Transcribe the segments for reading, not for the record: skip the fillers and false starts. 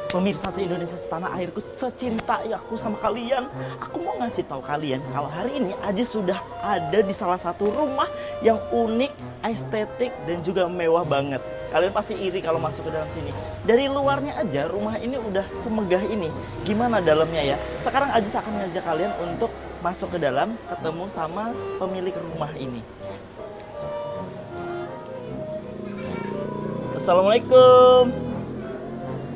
Pemirsa se-Indonesia setanah airku, secinta aku sama kalian. Aku mau ngasih tahu kalian kalau hari ini Ajis sudah ada di salah satu rumah yang unik, estetik, dan juga mewah banget. Kalian pasti iri kalau masuk ke dalam sini. Dari luarnya aja rumah ini udah semegah ini. Gimana dalamnya ya? Sekarang Ajis akan ngajak kalian untuk masuk ke dalam, ketemu sama pemilik rumah ini. Assalamualaikum.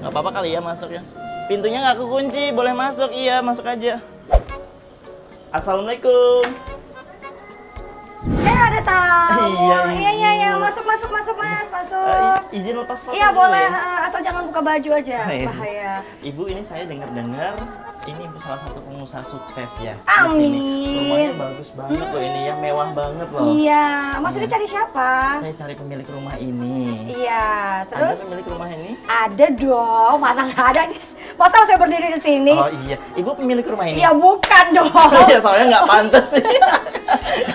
Gak apa-apa kali ya masuk ya. Pintunya nggak kekunci, boleh masuk. Iya, masuk aja. Assalamualaikum. Ada tamu. Iya. Masuk mas, masuk. Izin lepas foto Iya dulu boleh, ya. asal jangan buka baju aja. Bahaya. Ibu, ini saya dengar ini ibu salah satu pengusaha sukses ya. Amin. Di sini. Rumahnya bagus banget loh ini ya, mewah banget loh. Iya, Mas ini cari siapa? Saya cari pemilik rumah ini. Iya, terus? Ada pemilik rumah ini? Ada dong, masa nggak ada nih? Masa saya berdiri di sini? Oh iya, ibu pemilik rumah ini? Iya bukan dong. Iya, soalnya nggak pantas sih.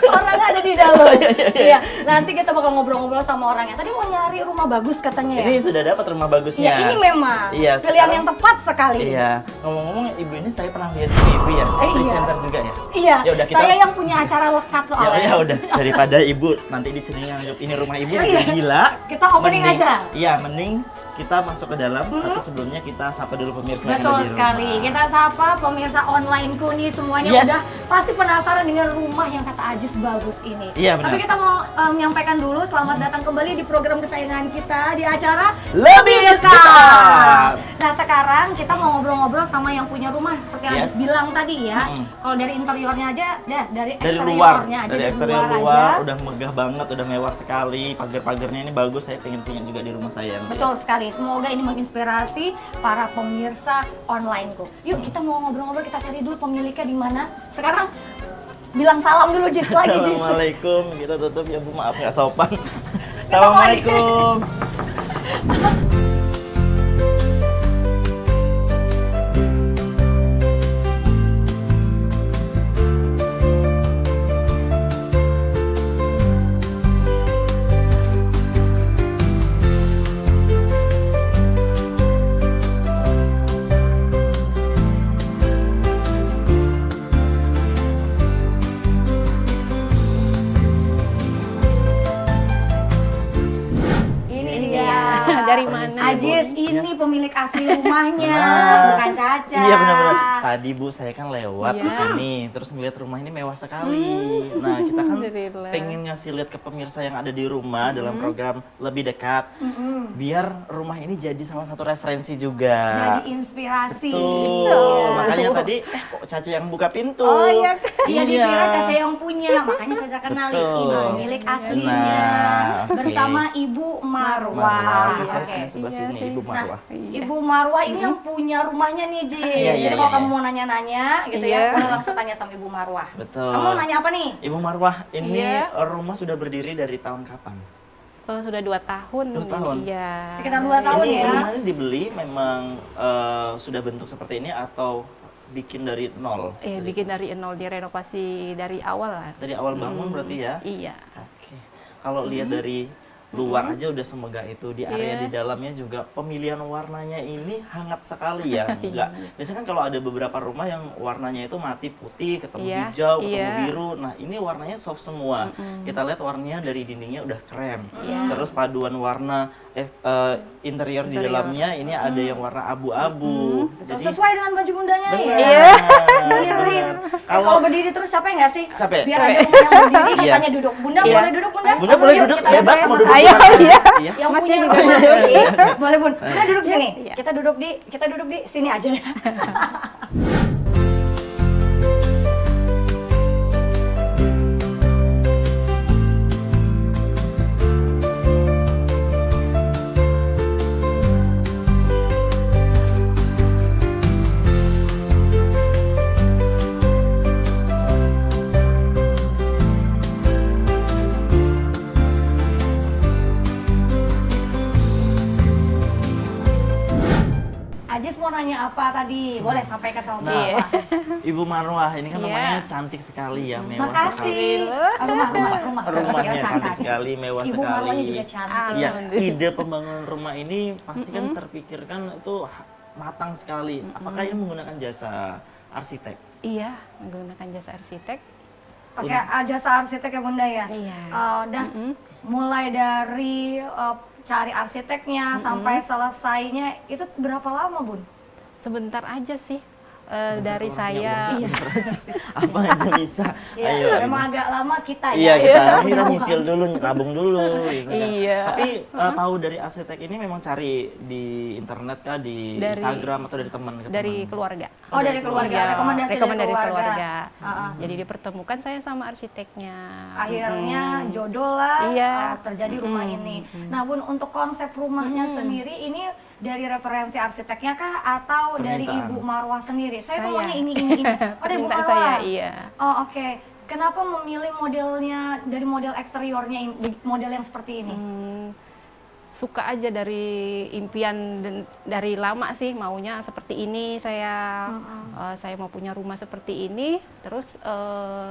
Orang ada di dalam. Iya. Iya, nanti kita bakal ngobrol-ngobrol sama orangnya. Tadi mau nyari rumah bagus katanya ya? Ini sudah dapat rumah bagusnya. Iya, ini memang Iya, pilihan sekarang- yang tepat sekali. Iya, ngomong-ngomong ibu ini saya pernah lihat di TV ya, presenter juga ya. Iya, Ya udah, kita saya yang punya acara lekat soalnya. Ya udah, daripada ibu nanti di sini nganggap ini rumah ibu udah gila. Kita opening aja. Iya, mending kita masuk ke dalam, tapi sebelumnya kita sapa dulu pemirsa yang ada Betul di rumah. sekali. Kita sapa pemirsa onlineku nih semuanya Yes. udah pasti penasaran dengan rumah yang kata Ajis bagus ini. Iya, benar. Tapi kita mau menyampaikan dulu selamat datang kembali di program kesayangan kita di acara Lebih Dekat. Nah sekarang kita mau ngobrol-ngobrol sama yang punya rumah seperti yang Yes. Ajis bilang tadi ya. Kalau dari interiornya aja, dari Dari luar, eksteriornya aja, dari dari eksterior luar luar aja. udah megah banget, udah mewah sekali. Pagar-pagarnya ini bagus, saya pengen punya juga di rumah saya. Betul sekali. Semoga ini menginspirasi para pemirsa onlineku. Yuk kita mau ngobrol-ngobrol, kita cari dulu pemiliknya di mana. Sekarang bilang salam dulu Jis lagi Jis. Assalamualaikum, kita tutup ya Bu, maaf nggak sopan. Assalamualaikum. Ini dia. Dari mana? Ajis, ini pemilik asli rumahnya, Benar. bukan Caca. Iya benar-benar. Tadi Bu saya kan lewat Iya. di sini, terus ngeliat rumah ini mewah sekali. Nah kita kan Alhamdulillah. pengen ngasih lihat ke pemirsa yang ada di rumah dalam program Lebih Dekat, biar rumah ini jadi salah satu referensi juga. Jadi inspirasi. Betul. Makanya tadi kok Caca yang buka pintu. Oh, iya. Iya dikira Caca yang punya, makanya Caca kenali Betul. ini pemilik aslinya Nah, oke. bersama Ibu Marwah. Marwah. Oke, saya Oke. punya sebelah Iya sini sih. Ibu Marwah. Nah, Ibu Marwah ini yang punya rumahnya nih, Jis. Iya, Jadi iya, kalau iya, kamu iya. mau nanya-nanya gitu ya, Iya. boleh langsung tanya sama Ibu Marwah. Betul. Kamu mau nanya apa nih? Ibu Marwah, ini Iya. rumah sudah berdiri dari tahun kapan? Oh, sudah 2 tahun. 2 tahun? Iya. Sekitar 2 tahun Ini ya. rumahnya dibeli memang sudah bentuk seperti ini atau bikin dari nol? Bikin dari nol, direnovasi dari awal lah. Dari awal bangun berarti ya? Iya. Oke. Kalau lihat dari luar aja udah semegah itu, di area Iya. di dalamnya juga pemilihan warnanya ini hangat sekali ya. Enggak. Biasanya kan kalau ada beberapa rumah yang warnanya itu mati putih, ketemu Iya, hijau, ketemu iya. biru. Nah, ini warnanya soft semua. Kita lihat warnanya dari dindingnya udah krem. Iya. Terus paduan warna interior di Interior. dalamnya ini ada yang warna abu-abu. Betul, sesuai dengan baju bundanya ya. Benar. Iya. Berdiri. Kalau berdiri terus capek nggak sih? Capek. Biar ada rumah yang berdiri, Iya. kitanya duduk. Bunda Iya. boleh duduk, Bunda? Bunda boleh Yuk, duduk kita bebas lihat mau ya, duduk Mas. di mana. Iya. Iya. Yang Masnya punya juga rumah boleh. sih. Boleh, Bun. Kita duduk di sini. Iya. Kita duduk di sini aja. Ajis mau nanya apa tadi? Boleh sampaikan sama Nah, Bapak. Ibu Marwah, ini kan Iya. rumahnya cantik sekali ya, mewah Makasih. sekali. Rumah. Rumahnya Ya, cantik sekali, mewah Ibu sekali. Marwahnya juga cantik. Iya, Alhamdulillah. ide pembangunan rumah ini pasti kan terpikirkan itu matang sekali. Apakah ini menggunakan jasa arsitek? Iya, menggunakan jasa arsitek. Pakai jasa arsitek ya Bunda ya? Iya. Dan mulai dari cari arsiteknya sampai selesainya itu berapa lama Bun? Sebentar aja sih. Dari saya. Apa aja bisa. Ayo. Memang agak lama kita Iya, ya. kita nyicil dulu, nabung dulu gitu kan. Iya. Tapi tahu dari arsitek ini memang cari di internet kah, di Dari- Instagram atau dari teman ke Dari teman? keluarga. Oh dari keluarga, Iya, rekomendasi rekomendasi dari keluarga. keluarga. Ah. Jadi dipertemukan saya sama arsiteknya. Akhirnya jodoh lah Iya. terjadi rumah ini. Nah Bun, untuk konsep rumahnya sendiri ini dari referensi arsiteknya kah atau dari Permintaan. Ibu Marwah sendiri? Saya Saya. maunya ini. Oh dari Ibu Permintaan Marwah? saya, iya. Oh oke. Kenapa memilih modelnya dari model eksteriornya model yang seperti ini? Suka aja dari impian dari lama sih maunya seperti ini saya mau punya rumah seperti ini terus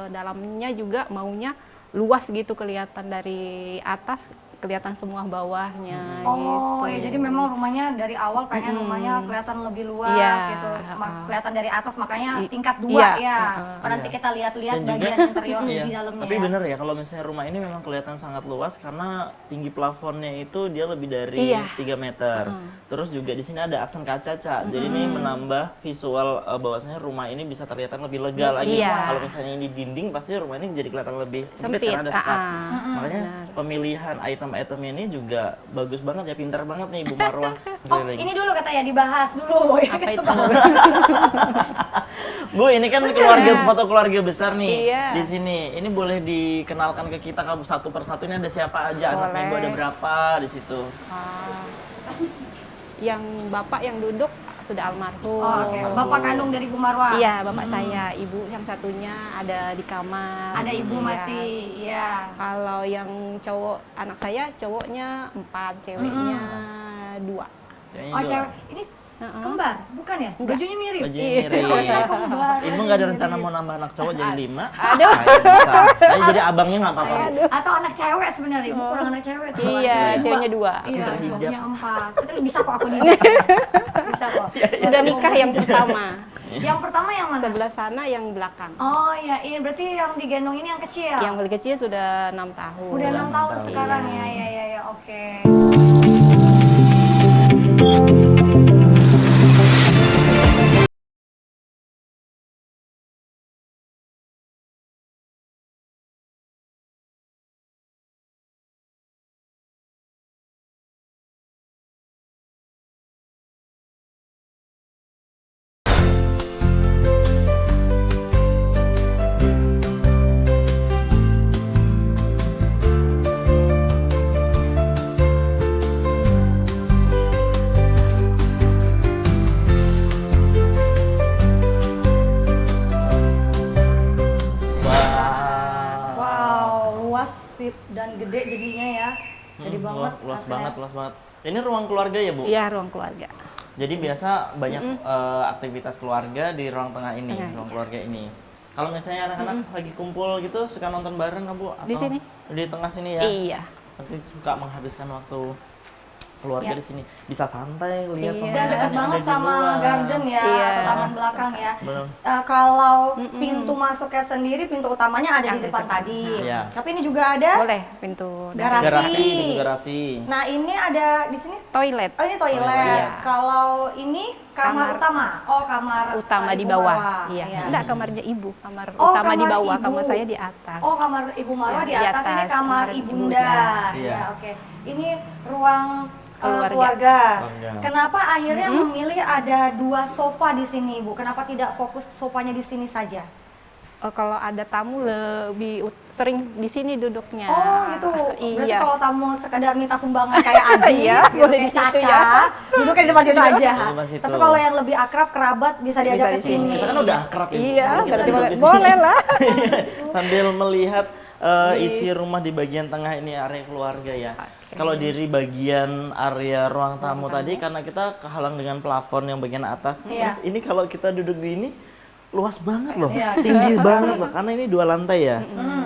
dalamnya juga maunya luas gitu kelihatan dari atas kelihatan semua bawahnya Oh, gitu. ya jadi memang rumahnya dari awal pengen rumahnya kelihatan lebih luas Iya, gitu. heeh. Kelihatan dari atas makanya tingkat 2 iya, ya. heeh. Nanti kita lihat-lihat Dan juga- bagian interior Iya, di dalamnya. tapi ya. bener ya kalau misalnya rumah ini memang kelihatan sangat luas karena tinggi plafonnya itu dia lebih dari Iya. 3 meter. Terus juga di sini ada aksen kaca, Ca. Jadi ini menambah visual bahwasanya rumah ini bisa terlihat lebih lega lagi. Iya. Kalau misalnya ini dinding pasti rumah ini jadi kelihatan lebih sempit Sempit, karena ada sekat. Makanya benar. pemilihan item-itemnya ini juga bagus banget ya, pintar banget nih Ibu Marwah. Oh, Keliling. ini dulu katanya dibahas dulu. Ya, Apa kita itu? bahas. Bu, ini kan keluarga foto keluarga besar nih Iya. di sini. Ini boleh dikenalkan ke kita kamu satu persatu, ini ada siapa aja, anaknya Ibu ada berapa di situ? Yang bapak yang duduk sudah almarhum. Oh, oke. Bapak kandung dari Bu Marwah. Iya, bapak saya. Ibu yang satunya ada di kamar. Ada ibu Iya. masih, ya. Kalau yang cowok, anak saya cowoknya 4, ceweknya 2. Kayaknya Oh dua. cewek, ini kembar, bukan ya? Bajunya mirip. Bajunya Iya. mirip. Kembar. Ibu nggak ada rencana mau nambah anak cowok jadi 5? Aduh. Saya jadi abangnya nggak apa-apa. Bu. Atau anak cewek sebenarnya, ibu kurang anak cewek tuh. Iya, ceweknya 2. Iya, berhijab. cowoknya 4. Tapi bisa kok aku nih. Bisa kok. Sudah nikah yang pertama. Yang pertama yang mana? Sebelah sana yang belakang. Oh iya, ini berarti yang digendong ini yang kecil. Yang paling kecil sudah 6 tahun. Udah 6 tahun tahun. sekarang ya, ya, oke. Wah. Wow, luas sip dan gede jadinya ya. Gede banget. Luas hasilnya. banget, luas banget. Ini ruang keluarga ya, Bu? Iya, ruang keluarga. Jadi biasa banyak aktivitas keluarga di ruang tengah ini, Tengah. ruang keluarga ini. Kalau misalnya anak-anak lagi kumpul gitu, suka nonton bareng nggak, Bu? Atau Di sini? Di tengah sini ya? Iya. Nanti suka menghabiskan waktu keluarga Iya. di sini. Bisa santai, lihat Iya. Dan pemandangan dekat yang ada banget di sama luar. garden ya, Iya. atau taman belakang ya. Bener. Kalau pintu masuknya sendiri, pintu utamanya ada di Ada depan di depan. tadi. Iya. Tapi ini juga ada Boleh pintu Garasi. Garasi, pintu garasi. Nah ini ada di sini. toilet. Oh ini toilet. Iya. Kalau ini kamar Kamar utama. Oh kamar Utama di Ibu bawah. Marwah. Iya. Enggak, kamarnya ibu. Kamar Oh, utama di kamar bawah, ibu. kamar saya di atas. Oh kamar Ibu Marwah Ya, di di atas, ini atas, kamar kamar ibunda. ibunda. Iya. Ya oke. Ini ruang Keluarga. keluarga. Keluarga. Kenapa akhirnya memilih ada 2 sofa di sini Ibu? Kenapa tidak fokus sofanya di sini saja? Kalau ada tamu lebih sering di sini duduknya. Oh gitu. Berarti Iya. kalau tamu sekedar minta sumbangan kayak Adi, Iya, gitu, boleh kayak di situ Caca, ya. duduknya di depan situ aja. Di depan situ. Tapi kalau yang lebih akrab kerabat bisa diajak Bisa ke di sini. sini. Kita kan udah akrab ya, Bu. Iya, Mari kita berarti duduk boleh. di sini. Boleh lah. Sambil melihat isi rumah di bagian tengah ini area keluarga ya. Oke. Kalau dari bagian area ruang tamu tadi karena kita kehalang dengan plafon yang bagian atas. Iya. Terus ini kalau kita duduk di ini, luas banget loh, Iya. tinggi banget loh, karena ini 2 lantai ya.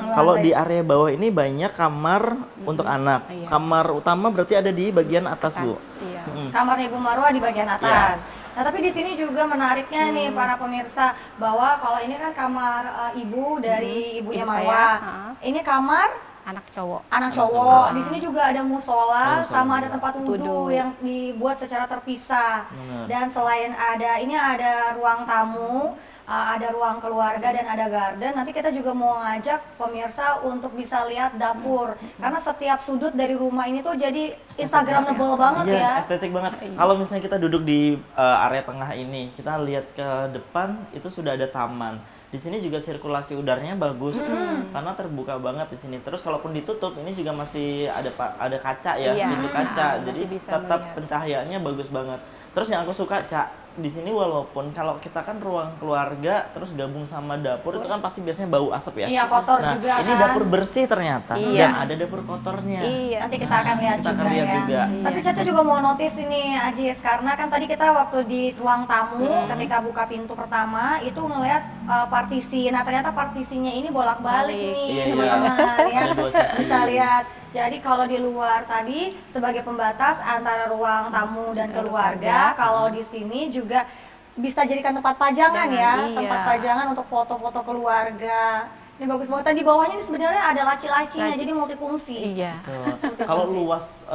Kalau lantai. di area bawah ini banyak kamar untuk anak. Iya. Kamar utama berarti ada di bagian atas, Bu. Iya. Kamarnya Ibu Marwah di bagian atas. Nah, tapi di sini juga menariknya nih para pemirsa bahwa kalau ini kan kamar ibu dari ibunya Ibu saya, Marwah. ha. Ini kamar Anak cowok. anak cowok. cowok. Di sini juga ada musola Ada musola sama ada juga. tempat wudhu Wudhu. yang dibuat secara terpisah. Benar. Dan selain ada ini ada ruang tamu, ada ruang keluarga dan ada garden. Nanti kita juga mau ngajak pemirsa untuk bisa lihat dapur. Karena setiap sudut dari rumah ini tuh jadi instagramable banget Iya, ya. estetik banget. Kalau misalnya kita duduk di area tengah ini, kita lihat ke depan itu sudah ada taman. Di sini juga sirkulasi udaranya bagus karena terbuka banget di sini. Terus kalaupun ditutup ini juga masih ada kaca ya, Iya. pintu kaca. Masih Jadi bisa tetap melihat. pencahayaannya bagus banget. Terus yang aku suka, Cak, di sini walaupun kalau kita kan ruang keluarga terus gabung sama dapur itu kan pasti biasanya bau asap ya. Iya, kotor Nah, juga ini kan. dapur bersih ternyata Iya. dan ada dapur kotornya. Iya. Nanti kita akan lihat Kita juga akan lihat ya. juga. Tapi Caca juga mau notice ini Ajis, karena kan tadi kita waktu di ruang tamu ketika buka pintu pertama itu ngelihat partisi. Nah, ternyata partisinya ini bolak-balik Balik. nih Iya, teman-teman ya. Ada 2 sisi. Bisa lihat. Jadi kalau di luar tadi sebagai pembatas antara ruang tamu dan keluarga, kalau di sini juga bisa jadikan tempat pajangan ya, Iya. tempat pajangan untuk foto-foto keluarga. Ini bagus banget. Tadi bawahnya ini sebenarnya ada laci-lacinya, Laci. jadi multifungsi. Iya. Betul. Kalau luas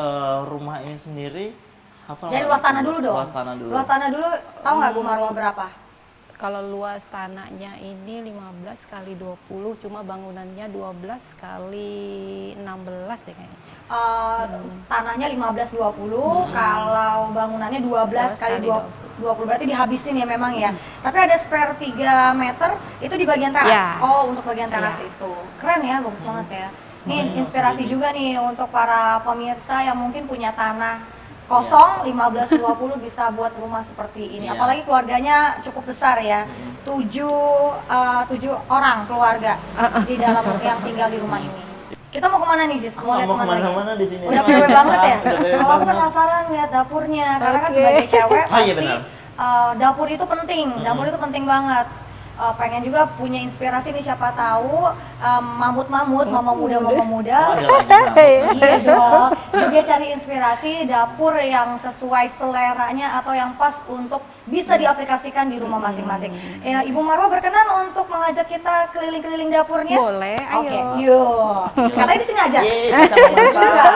rumah ini sendiri, hafal Dari nggak? luas tanah dulu dong. Luas tanah dulu. Luas tanah dulu, tahu nggak Bu Marwah berapa? Kalau luas tanahnya ini 15 kali 20, cuma bangunannya 12 kali 16 ya kayaknya. Tanahnya 15-20, kalau bangunannya 12 kali 20, berarti dihabisin ya memang ya. Tapi ada spare 3 meter itu di bagian teras. Ya. Oh, untuk bagian teras Ya. itu. Keren ya, bagus banget ya. Ini inspirasi juga nih untuk para pemirsa yang mungkin punya tanah kosong 15-20 bisa buat rumah seperti ini. Iya. Apalagi keluarganya cukup besar ya. 7 orang keluarga di dalam yang tinggal di rumah ini. Kita mau kemana nih, Jis? Mau lihat kemana lagi? kemana-mana di sini. Udah PW banget ya? Udah PW Kalau aku banget. penasaran lihat dapurnya, karena kan Oke. sebagai cewek Oh, iya pasti benar. dapur itu penting, dapur itu penting banget. Pengen juga punya inspirasi nih, siapa tahu mamut-mamut, mama muda Oh, ada lagi. iya dong, juga cari inspirasi dapur yang sesuai seleranya atau yang pas untuk bisa diaplikasikan di rumah masing-masing. Ya, Ibu Marwah berkenan untuk mengajak kita keliling-keliling dapurnya? Boleh, ayo. Oke, yuk. Katanya di sini aja. Yeay, Caca masak.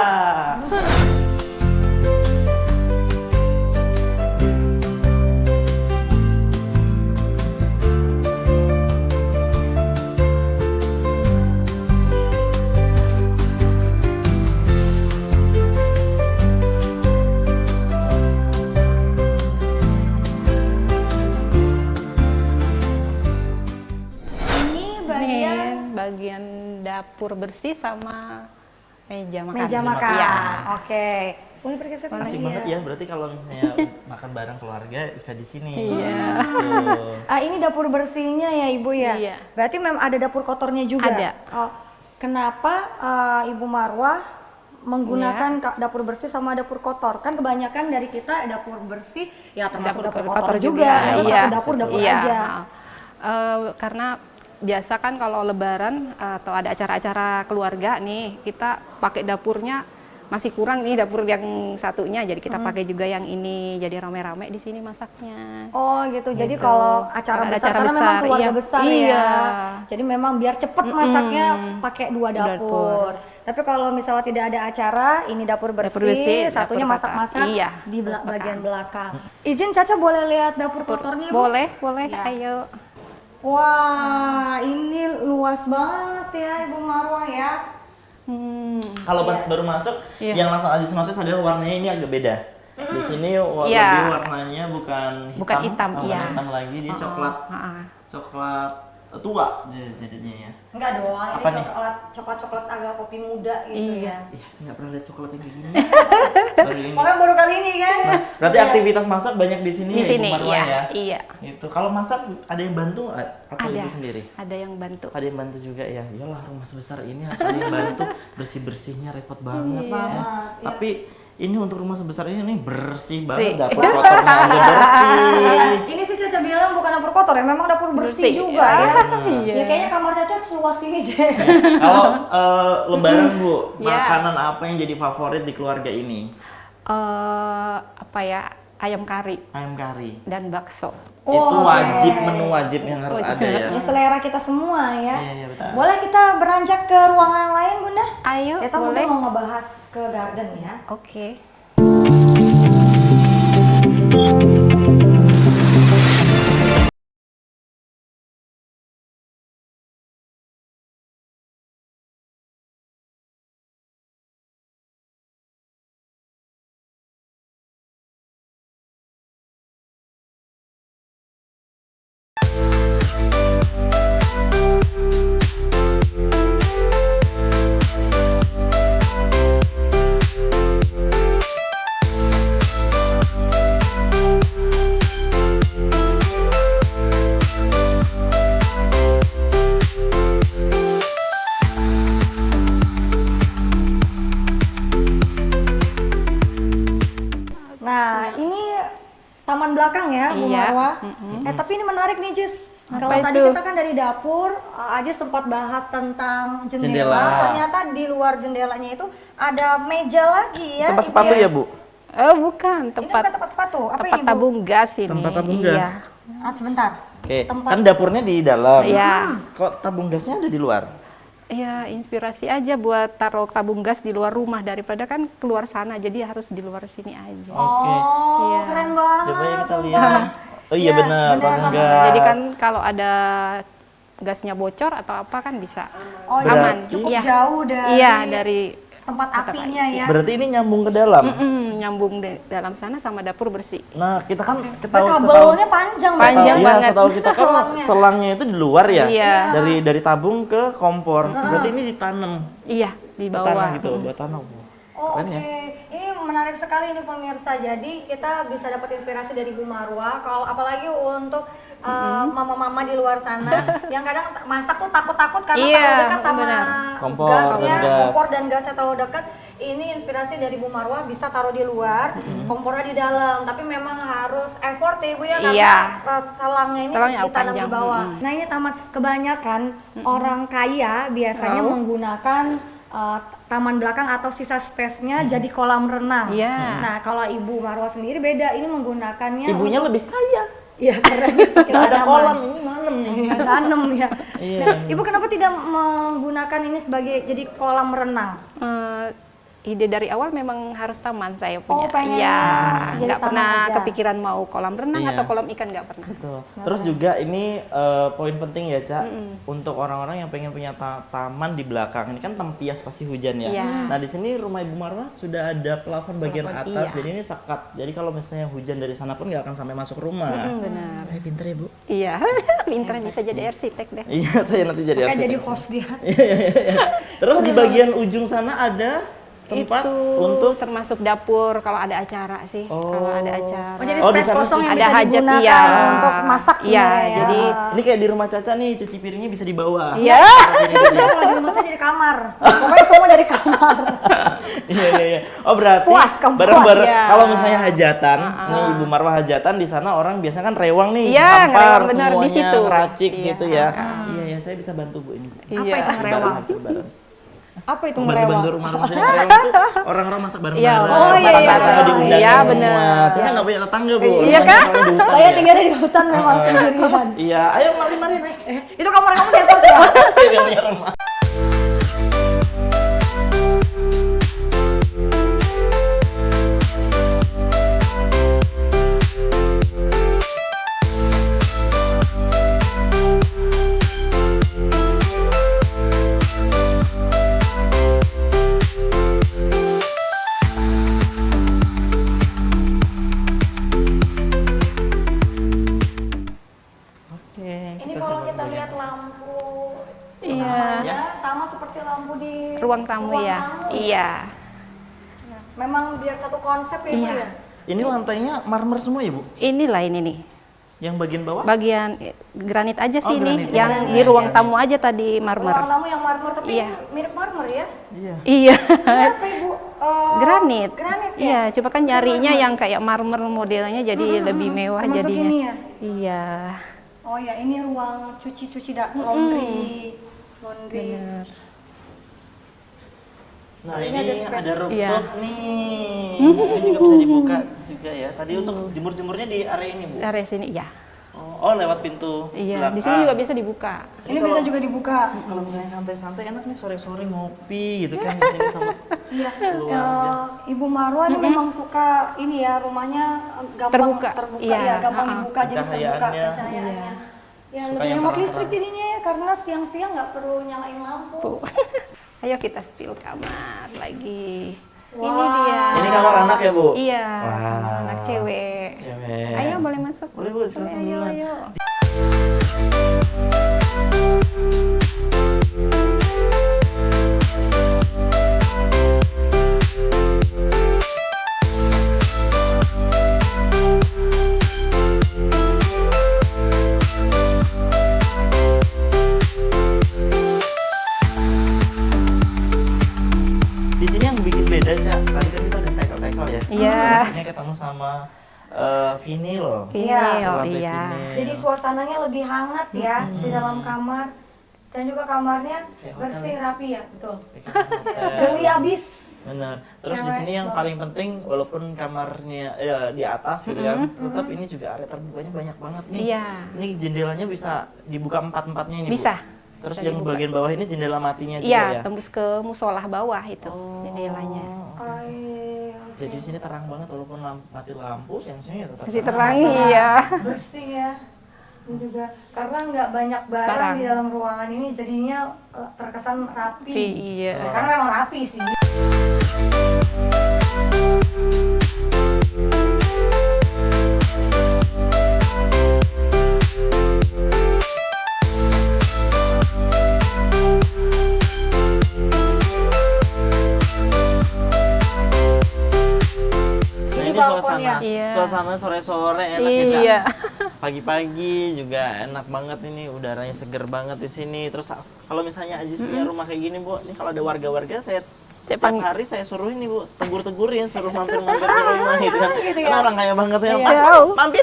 Ini bagian Ini bagian dapur bersih sama meja makan. meja makan. Iya. Oke. Boleh bergeser ke Asik sini banget ya, berarti kalau misalnya makan bareng keluarga bisa di sini. Iya. Tuh. Ini dapur bersihnya ya Ibu ya? Iya. Berarti memang ada dapur kotornya juga? Ada. Oh, kenapa Ibu Marwah menggunakan dapur bersih sama dapur kotor? Kan kebanyakan dari kita dapur bersih ya termasuk dapur kotor juga. Terus Iya. satu dapur Iya. aja. Karena biasa kan kalau lebaran atau ada acara-acara keluarga nih, kita pakai dapurnya masih kurang nih, dapur yang satunya, jadi kita pakai juga yang ini, jadi rame-rame di sini masaknya. Oh gitu. Jadi Gitu. kalau acara Kalau ada besar, acara karena memang besar, keluarga iya. besar Iya. ya. Jadi memang biar cepet masaknya pakai 2 Dapur. dapur. Tapi kalau misalnya tidak ada acara, ini dapur bersih, Dapur bersih, satunya dapur masak-masak iya, di masak. bagian belakang. Izin Caca boleh lihat dapur kotornya, Bu? Boleh, boleh, Ya. ayo. Wah, ini luas banget ya Ibu Marwah ya. Kalau pas baru masuk, Iya. yang langsung Aziz notice adalah warnanya ini agak beda. Di sini Iya. lebih warnanya bukan hitam, Bukan hitam, bukan iya. hitam lagi, dia coklat, coklat tua jadinya ya. Enggak dong, ini Apa nih? coklat agak kopi muda gitu Iya. ya. Iya, saya nggak pernah lihat coklat yang kayak gini. Baru ini. Makanya baru kali ini kan. Nah, berarti aktivitas masak banyak di sini Di ya, sini, Ibu Marwah iya, ya. iya. Itu kalau masak ada yang bantu nggak? Atau Ada, ibu sendiri? ada yang bantu. Ada yang bantu juga ya. Iyalah rumah sebesar ini harus ada yang bantu, bersih-bersihnya repot banget ya. Banget, iya. Tapi ini untuk rumah sebesar ini nih bersih Bersih. banget, dapur kotornya aja bersih. Ini sih Caca bilang bukan dapur kotor ya, memang dapur bersih juga ya. Iya. Ya kayaknya kamar Caca seluas ini deh. Kalau Lebaran Bu, Ya. makanan apa yang jadi favorit di keluarga ini? Apa ya, ayam kari Ayam kari. dan bakso. Itu Oh, wajib, oke. menu wajib yang harus ada ya. Ya selera kita semua ya. Iya, iya, betul. Boleh kita beranjak ke ruangan lain Bunda? Ayo, Kita boleh. mungkin mau ngebahas ke garden ya. Oke. Nah, ini taman belakang ya, Bu Iya. Marwah. Tapi ini menarik nih, Jis. Kalau Apa tadi itu? kita kan dari dapur, Aji sempat bahas tentang jendela. Jendela. Ternyata di luar jendelanya itu ada meja lagi ya. Tempat sepatu Iya. ya Bu? Oh, bukan, Ini bukan tempat tempat sepatu. Apa tempat ini, Bu? tabung gas ini. Tempat tabung gas. Iya. Sebentar. Oke, Tempat- kan dapurnya di dalam. Iya. Kok tabung gasnya ada di luar? Ya, inspirasi aja buat taruh tabung gas di luar rumah daripada kan keluar sana, jadi harus di luar sini aja. Oke. Oh, Iya. keren banget. Coba ya kita sumpah. lihat. Oh iya, benar, tabung tabung gas. Jadi kan kalau ada gasnya bocor atau apa kan bisa Oh, Berarti- aman. cukup Iya. jauh dari Iya, dari tempat apinya ya. Berarti ini nyambung ke dalam. nyambung di dalam sana sama dapur bersih. Nah, kita kan ketahui Kabelnya panjang Panjang Iya, banget. setahu kita kan Selangnya. selangnya itu di luar ya. Iya. Dari tabung ke kompor. Berarti ini ditanam Iya, di ke bawah. tanah gitu, buat tanam. Oh, Keren oke. ya? Ini menarik sekali nih pemirsa. Jadi kita bisa dapat inspirasi dari Bu Marwah. Kalau apalagi untuk mama-mama di luar sana yang kadang masak tuh takut-takut karena Iya, terlalu dekat sama benar. Kompor, gasnya, gas. kompor dan gasnya terlalu dekat. Ini inspirasi dari Bu Marwah, bisa taruh di luar, kompornya di dalam. Tapi memang harus effort ya Bu ya, karena Iya. selangnya ini Selangnya ditanam di panjang. bawah. Nah ini taman, kebanyakan orang kaya biasanya Oh. menggunakan taman belakang atau sisa space-nya jadi kolam renang. Iya. Nah, kalau Ibu Marwah sendiri beda, ini menggunakannya Ibunya untuk- lebih kaya. Iya, karena kita Nggak ada kolam, ini malam nih. Tanam ya. Iya. Nah, Ibu kenapa tidak menggunakan ini sebagai jadi kolam renang? Ide dari awal memang harus taman saya punya. pengen Iya, jadi nggak taman pernah aja. kepikiran mau kolam renang Iya. atau kolam ikan, nggak pernah. Betul. Terus juga ini poin penting ya, Cak, untuk orang-orang yang pengen punya taman di belakang. Ini kan tempias pasti hujan ya. Iya. Nah, di sini rumah Ibu Marwah sudah ada plafon bagian Plafon, atas. iya. Jadi ini sekat. Jadi kalau misalnya hujan dari sana pun nggak akan sampai masuk rumah. Benar. Saya pinter ya, Bu. Iya, pintar bisa jadi arsitek deh. Iya, saya nanti jadi Kayak arsitek. jadi host dia. Terus di bagian ujung sana ada tempat Itu untuk termasuk dapur kalau ada acara sih. Oh. Kalau ada acara. Oh, jadi Oh, di space sana kosong yang ada bisa hajat, digunakan iya. untuk masak Iya, sebenarnya ya. jadi ini kayak di rumah Caca nih, cuci piringnya bisa di bawah. Iya. Kalau di rumah saya jadi kamar. Pokoknya semua jadi kamar. Iya. Oh, berarti Puas, kamu puas, bareng-bareng ya. kalau misalnya hajatan, nih Ibu Marwah hajatan di sana orang biasanya kan rewang nih, Iya, hampar ngerewang benar di semuanya, situ. ngeracik Iya. situ ya. Iya, saya bisa bantu Bu ini. Apa itu Bareng, ngerewang? bareng. Apa itu ngerewang? Bantu-bantu rumah-rumah saya ngerewang itu orang-orang masak bareng-bareng. Iya, oh, iya, Tetangga iya. diundang Iya, semua. benar. Saya nggak punya tetangga, Bu. Iya kan? Rumahnya di hutan Saya ya. tinggalnya di hutan memang sendirian. Iya, ayo mari naik. Itu kamar kamu di atas ya? Yang punya rumah. Oke, Ini kita kalau coba kita bagian lihat atas. lampu Iya. ya sama seperti lampu di Ruang tamu ya. tamu. Iya. Nah, memang biar satu konsep ya, Bu Iya. ya. Ini lantainya marmer semua ya, Bu? Inilah ini nih. Yang bagian bawah? Bagian granit aja sih Oh, ini. granit. Yang Iya, di iya, ruang iya. tamu aja tadi marmer. Ruang tamu yang marmer tapi Iya. mirip marmer ya. Iya. Iya. Ini apa Ibu? Granit. Granit ya. Iya, coba kan nyarinya yang kayak marmer modelnya jadi lebih mewah termasuk jadinya. ini ya? Iya. Oh ya, ini ruang cuci laundry. Bener. Nah Ini ini ada space. ada rooftop Iya. nih. Ini juga bisa dibuka juga ya. Tadi untuk jemur-jemurnya di area ini, Bu. Area sini, iya. Oh, lewat pintu Iya, di belakang. sini juga bisa dibuka. Ini bisa juga dibuka. Kalau misalnya santai-santai enak nih sore-sore ngopi gitu kan di sini sama Iya. keluarga. Ibu Marwa ini memang suka ini ya, rumahnya gampang Terbuka. terbuka Iya, ya, gampang ha-ha. dibuka jadi terbuka Pencahayaannya. pencahayaannya. Ya, Suka lebih yang hemat terang-terang. listrik jadinya ya, karena siang-siang nggak perlu nyalain lampu. Ayo kita spill kamar lagi. Wah. Ini dia. Ini kamar anak ya, Bu? Iya, Wah. kamar anak cewek. Cewek. Ayo boleh masuk. Boleh, Bu, silakan Ayo, duluan. ayo. Di sini yang bikin beda sih, tadi kan kita udah tekel-tekel ya. Iya. Di sini ketemu sama vinil. Vinil, Lantai iya. vinil. Jadi suasananya lebih hangat ya di dalam kamar. Dan juga kamarnya Kayak hotel bersih, ya. rapi ya, betul. Hotel. Geli abis. Benar. Terus di Cewek sini yang banget. paling penting walaupun kamarnya di atas gitu kan, tetap ini juga area terbukanya banyak banget nih. Iya. Ini jendelanya bisa dibuka empat-empatnya ini, Bu. Bisa. Terus Bisa yang dibuka. bagian bawah ini jendela matinya juga Iya, ya. tembus ke musola bawah itu jendelanya. Ay, Jadi di sini terang banget walaupun mati lampu, siang-siang ya tetap Masih terang. terang, iya. bersih ya. Dan juga karena nggak banyak barang Barang. di dalam ruangan ini, jadinya terkesan rapi. Iya. Karena memang rapi sih. Nah, Ini ini balkon suasana, ya? Iya. suasana sore-sore enak ya, Ca? Iya. Pagi-pagi juga enak banget ini, udaranya seger banget di sini. Terus kalau misalnya Ajis punya rumah kayak gini, Bu, ini kalau ada warga-warga saya tiap hari saya suruh ini, Bu, tegur-tegurin, suruh mampir-mampir ke rumah gitu kan. Gitu ya? Kan orang kaya banget ya. Iya. Mas, mampir,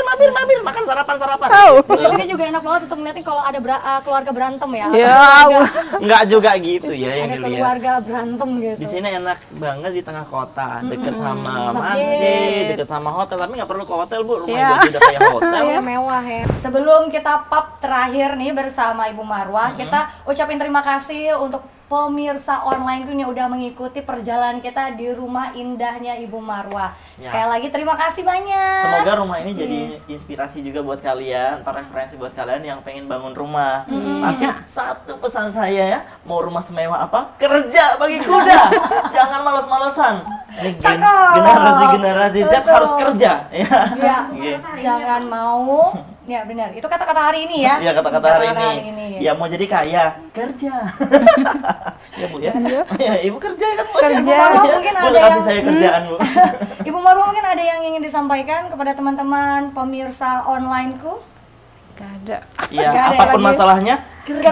makan sarapan-sarapan. Di sini juga enak banget untuk ngeliatin kalau ada keluarga berantem ya. Ya Keluarga- Allah. Enggak juga gitu ya yang ada dilihat. keluarga berantem gitu. Di sini enak banget di tengah kota, deket sama Masjid. masjid, deket sama hotel. Tapi nggak perlu ke hotel, Bu. Rumah Iya. Ibu Aji udah kayak hotel. Ya, mewah ya. Sebelum kita pub terakhir nih bersama Ibu Marwa, kita ucapin terima kasih untuk pemirsa online yang udah mengikuti perjalanan kita di rumah indahnya Ibu Marwa. Ya. Sekali lagi terima kasih banyak. Semoga rumah ini jadi inspirasi juga buat kalian, atau referensi buat kalian yang pengen bangun rumah. Tapi satu pesan saya ya, mau rumah semewah apa? Kerja bagi kuda. Jangan males-malesan. Ini Cakep. generasi Z Betul. harus kerja. Ya. Ya, Oke. jangan mau. Ya benar, itu kata-kata hari ini ya. Ya kata-kata hari ini. Ya. Ya mau jadi kaya, kerja. Ya Bu ya. Ya, Ibu kerja kan Bu. Kerja. Ya, Marwa mungkin Bu ada kasih yang- saya kerjaan, Bu. Ibu Marwa mungkin ada yang ingin disampaikan kepada teman-teman pemirsa onlineku? Gak ada. Iya, Nggak ada apapun lagi. masalahnya Kerja.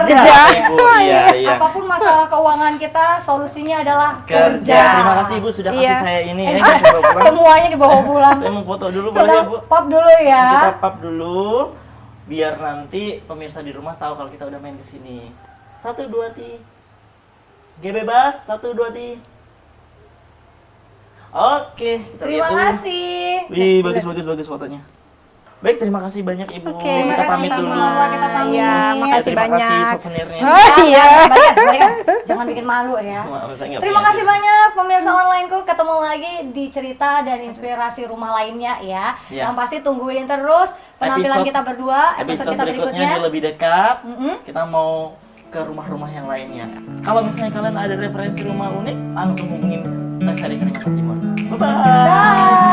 Ibu. Iya, iya. Apapun masalah keuangan kita, solusinya adalah Kerja. Terima kasih Ibu sudah kasih Iya. saya ini ya. Kita bawa pulang. Semuanya dibawa pulang. Saya mau foto dulu boleh Kita ya, Bu? pop dulu ya. Kita pap dulu biar nanti pemirsa di rumah tahu kalau kita udah main ke sini. 1 2 3. G bebas. 1 2 3. Oke, kita Terima lihat dulu. kasih. Wih, bagus fotonya. Baik, terima kasih banyak Ibu. Oke, Terima Kita kasih pamit dulu. sama kita pamit. Ya, makasih Terima kasih banyak. souvenirnya. Oh iya. Balikan. Jangan bikin malu ya. Maaf, saya nggak Terima punya. kasih banyak pemirsa onlineku. Ketemu lagi di cerita dan inspirasi rumah lainnya ya. Ya. Yang pasti tungguin terus penampilan Episode- kita berdua, Episode kita berikutnya berikutnya. dia lebih dekat. Mm-mm. Kita mau ke rumah-rumah yang lainnya. Kalau misalnya kalian ada referensi rumah unik, langsung hubungin Tax Hari Kalimantan Timur. Bye-bye. Bye.